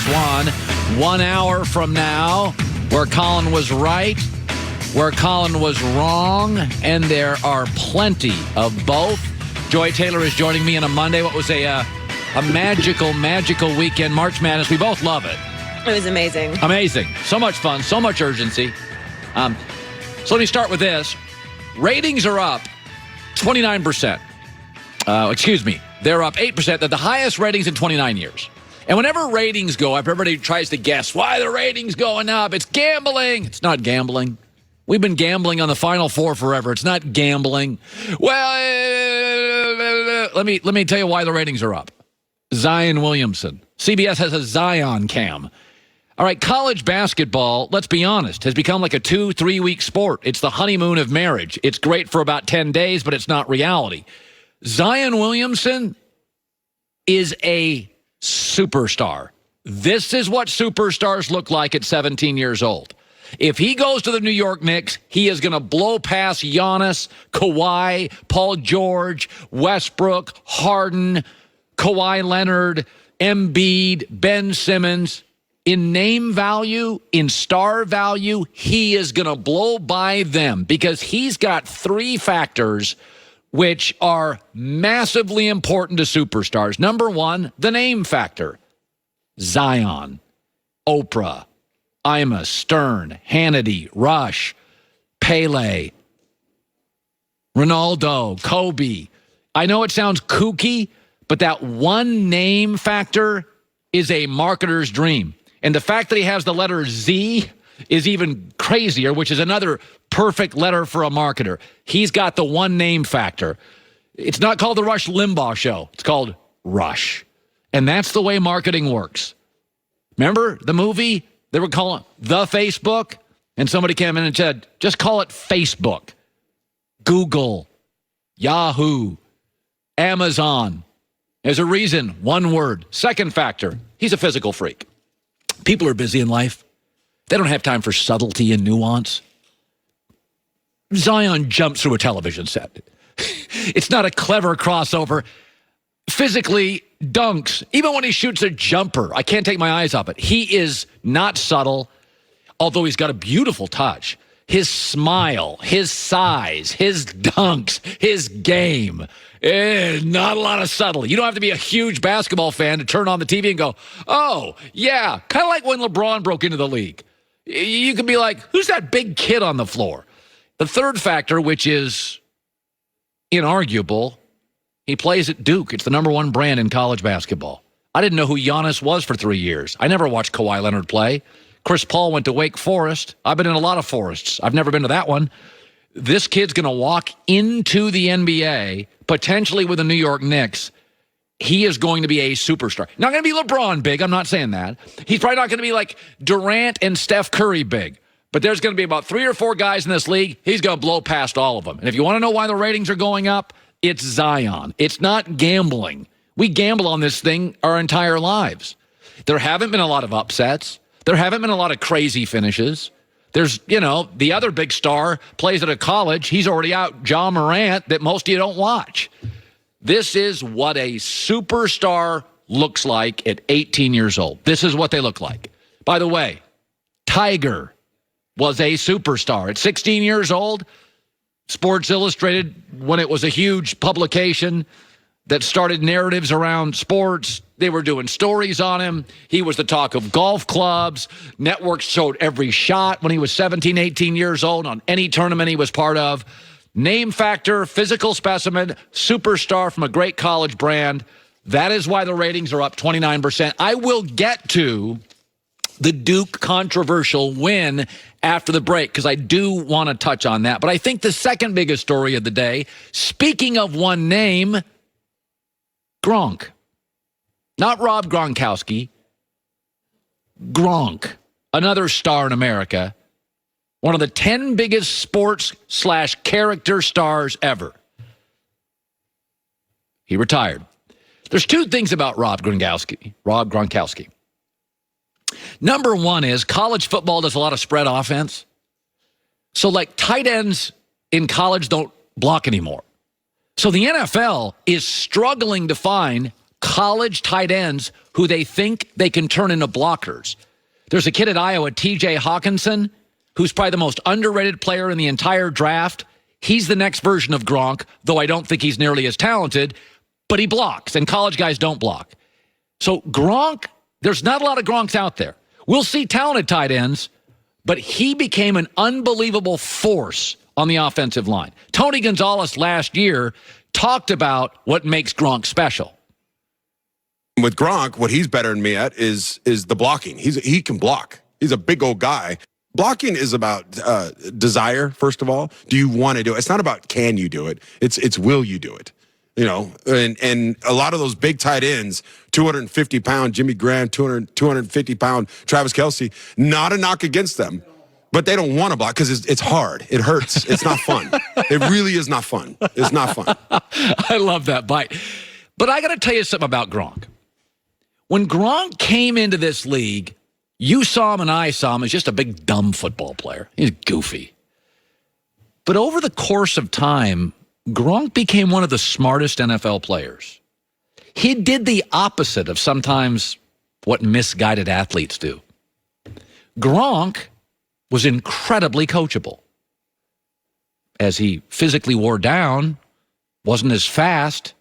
Press 1. 1 hour from now, where Colin was right, where Colin was wrong, and there are plenty of both. Joy Taylor is joining me on a Monday. What was a magical, magical weekend. March Madness. We both love it. It was amazing. Amazing. So much fun. So much urgency. So let me start with this. Ratings are up 29%. Excuse me. They're up 8%. They're the highest ratings in 29 years. And whenever ratings go up, everybody tries to guess why the ratings going up. It's gambling. It's not gambling. We've been gambling on the Final Four forever. It's not gambling. Well, let me tell you why the ratings are up. Zion Williamson. CBS has a Zion cam. All right, college basketball, let's be honest, has become like a 2-3 week sport. It's the honeymoon of marriage. It's great for about 10 days, but it's not reality. Zion Williamson is a superstar. This is what superstars look like at 17 years old. If he goes to the New York Knicks, he is going to blow past Giannis, Kawhi, Paul George, Westbrook, Harden, Kawhi Leonard, Embiid, Ben Simmons. In name value, in star value, he is going to blow by them because he's got three factors which are massively important to superstars. Number one, the name factor. Zion, Oprah, Ima, Stern, Hannity, Rush, Pele, Ronaldo, Kobe. I know it sounds kooky, but that one name factor is a marketer's dream. And the fact that he has the letter Z is even crazier, which is another perfect letter for a marketer. He's got the one name factor. It's not called the Rush Limbaugh Show. It's called Rush. And that's the way marketing works. Remember the movie? They were calling the Facebook, and somebody came in and said, just call it Facebook, Google, Yahoo, Amazon. There's a reason, one word. Second factor, he's a physical freak. People are busy in life. They don't have time for subtlety and nuance. Zion jumps through a television set. It's not a clever crossover. Physically dunks. Even when he shoots a jumper, I can't take my eyes off it. He is not subtle, although he's got a beautiful touch. His smile, his size, his dunks, his game. Not a lot of subtlety. You don't have to be a huge basketball fan to turn on the TV and go, oh, yeah, kind of like when LeBron broke into the league. You could be like, who's that big kid on the floor? The third factor, which is inarguable, he plays at Duke. It's the number one brand in college basketball. I didn't know who Giannis was for 3 years. I never watched Kawhi Leonard play. Chris Paul went to Wake Forest. I've been in a lot of forests. I've never been to that one. This kid's going to walk into the NBA, potentially with the New York Knicks. He is going to be a superstar. Not going to be LeBron big. I'm not saying that. He's probably not going to be like Durant and Steph Curry big. But there's going to be about 3 or 4 guys in this league. He's going to blow past all of them. And if you want to know why the ratings are going up, it's Zion. It's not gambling. We gamble on this thing our entire lives. There haven't been a lot of upsets. There haven't been a lot of crazy finishes. There's, the other big star plays at a college. He's already out, Ja Morant, that most of you don't watch. This is what a superstar looks like at 18 years old. This is what they look like. By the way, Tiger was a superstar. At 16 years old, Sports Illustrated, when it was a huge publication that started narratives around sports, they were doing stories on him. He was the talk of golf clubs. Networks showed every shot when he was 17, 18 years old on any tournament he was part of. Name factor, physical specimen, superstar from a great college brand. That is why the ratings are up 29%. I will get to the Duke controversial win after the break because I do want to touch on that. But I think the second biggest story of the day, speaking of one name, Gronk. Not Rob Gronkowski. Gronk, another star in America. One of the 10 biggest sports/character stars ever. He retired. There's two things about Rob Gronkowski. Number one is college football does a lot of spread offense. So like tight ends in college don't block anymore. So the NFL is struggling to find college tight ends who they think they can turn into blockers. There's a kid at Iowa, TJ Hawkinson, who's probably the most underrated player in the entire draft. He's the next version of Gronk, though I don't think he's nearly as talented, but he blocks, and college guys don't block. So Gronk, there's not a lot of Gronks out there. We'll see talented tight ends, but he became an unbelievable force on the offensive line. Tony Gonzalez last year talked about what makes Gronk special. With Gronk, what he's better than me at is the blocking. He can block. He's a big old guy. Blocking is about desire, first of all. Do you want to do it? It's not about can you do it. It's will you do it. You know, and a lot of those big tight ends, 250-pound Jimmy Graham, 250-pound Travis Kelce, not a knock against them, but they don't want to block because it's hard. It hurts. It's not fun. It really is not fun. It's not fun. I love that bite. But I got to tell you something about Gronk. When Gronk came into this league, you saw him and I saw him as just a big, dumb football player. He's goofy. But over the course of time, Gronk became one of the smartest NFL players. He did the opposite of sometimes what misguided athletes do. Gronk was incredibly coachable. As he physically wore down, wasn't as fast,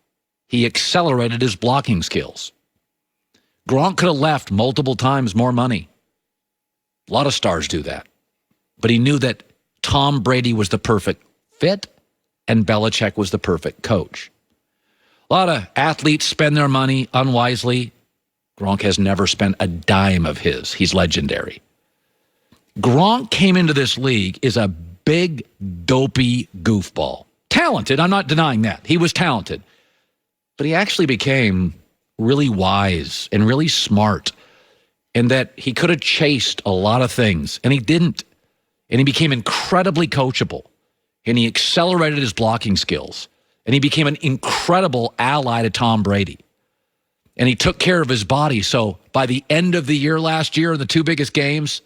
he accelerated his blocking skills. Gronk could have left multiple times more money. A lot of stars do that. But he knew that Tom Brady was the perfect fit and Belichick was the perfect coach. A lot of athletes spend their money unwisely. Gronk has never spent a dime of his. He's legendary. Gronk came into this league as a big, dopey goofball. Talented, I'm not denying that. He was talented. But he actually became really wise and really smart, and that he could have chased a lot of things, and he didn't. And he became incredibly coachable, and he accelerated his blocking skills, and he became an incredible ally to Tom Brady. And he took care of his body, so by the end of the year last year, in the two biggest games,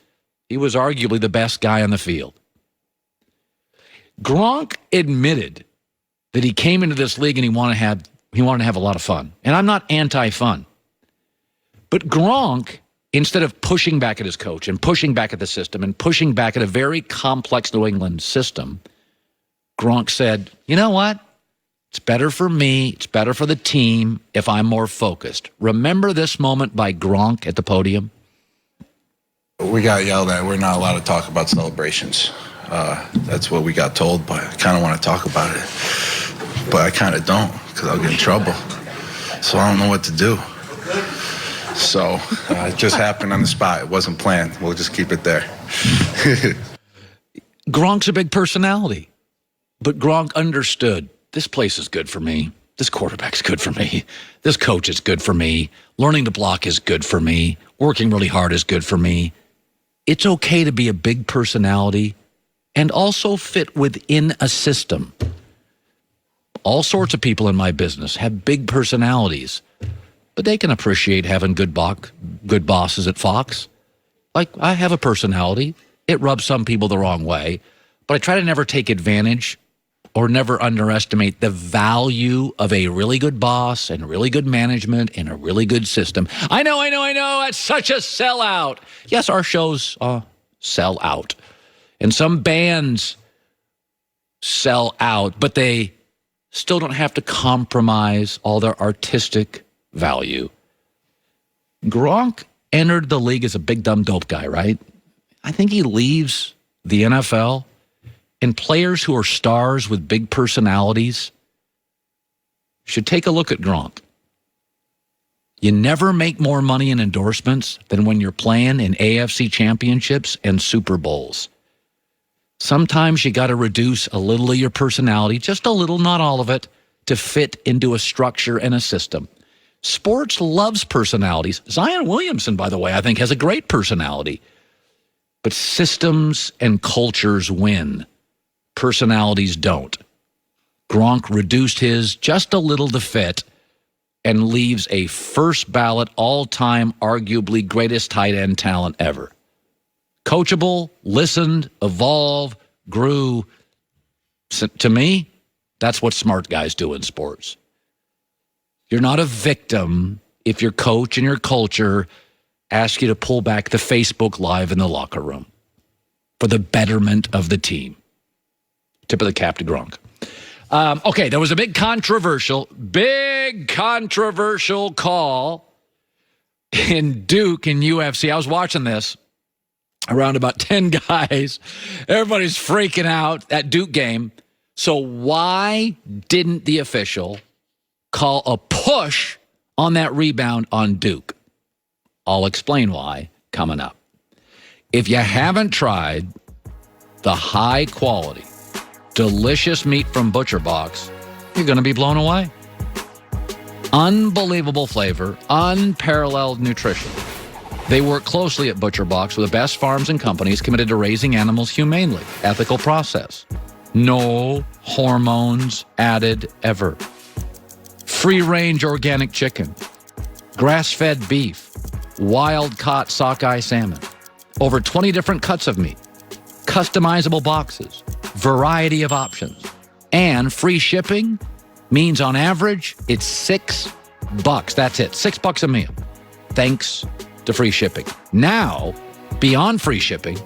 he was arguably the best guy on the field. Gronk admitted that he came into this league and he wanted to have a lot of fun. And I'm not anti-fun. But Gronk, instead of pushing back at his coach and pushing back at the system and pushing back at a very complex New England system, Gronk said, you know what? It's better for me, it's better for the team if I'm more focused. Remember this moment by Gronk at the podium? We got yelled at. We're not allowed to talk about celebrations. That's what we got told, but I kind of want to talk about it. But I kind of don't, because I'll get in trouble. So I don't know what to do. So it just happened on the spot. It wasn't planned. We'll just keep it there. Gronk's a big personality. But Gronk understood, this place is good for me. This quarterback's good for me. This coach is good for me. Learning to block is good for me. Working really hard is good for me. It's okay to be a big personality and also fit within a system. All sorts of people in my business have big personalities, but they can appreciate having good bosses at Fox. Like, I have a personality. It rubs some people the wrong way, but I try to never take advantage or never underestimate the value of a really good boss and really good management and a really good system. I know. That's such a sellout. Yes, our shows sell out. And some bands sell out, but they still don't have to compromise all their artistic value. Gronk entered the league as a big, dumb, dope guy, right? I think he leaves the NFL, and players who are stars with big personalities should take a look at Gronk. You never make more money in endorsements than when you're playing in AFC championships and Super Bowls. Sometimes you got to reduce a little of your personality, just a little, not all of it, to fit into a structure and a system. Sports loves personalities. Zion Williamson, by the way, I think has a great personality. But systems and cultures win. Personalities don't. Gronk reduced his just a little to fit and leaves a first ballot, all-time, arguably greatest tight end talent ever. Coachable, listened, evolved, grew. To me, that's what smart guys do in sports. You're not a victim if your coach and your culture ask you to pull back the Facebook Live in the locker room for the betterment of the team. Tip of the cap to Gronk. Okay, there was a big controversial call in Duke in UFC. I was watching this around about 10 guys. Everybody's freaking out at Duke game. So why didn't the official call a push on that rebound on Duke? I'll explain why coming up. If you haven't tried the high quality, delicious meat from Butcher Box, you're going to be blown away. Unbelievable flavor, unparalleled nutrition. They work closely at Butcher Box with the best farms and companies committed to raising animals humanely. Ethical process. No hormones added ever. Free-range organic chicken. Grass-fed beef. Wild-caught sockeye salmon. Over 20 different cuts of meat. Customizable boxes. Variety of options. And free shipping means on average, it's $6. That's it. $6 a meal. Thanks to free shipping. Now, beyond free shipping,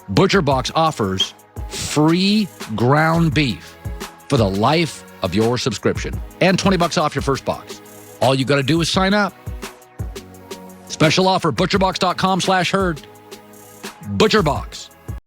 Butcher Box offers free ground beef for the life of your subscription and $20 off your first box. All you got to do is sign up. Special offer, butcherbox.com/herd. Butcher Box.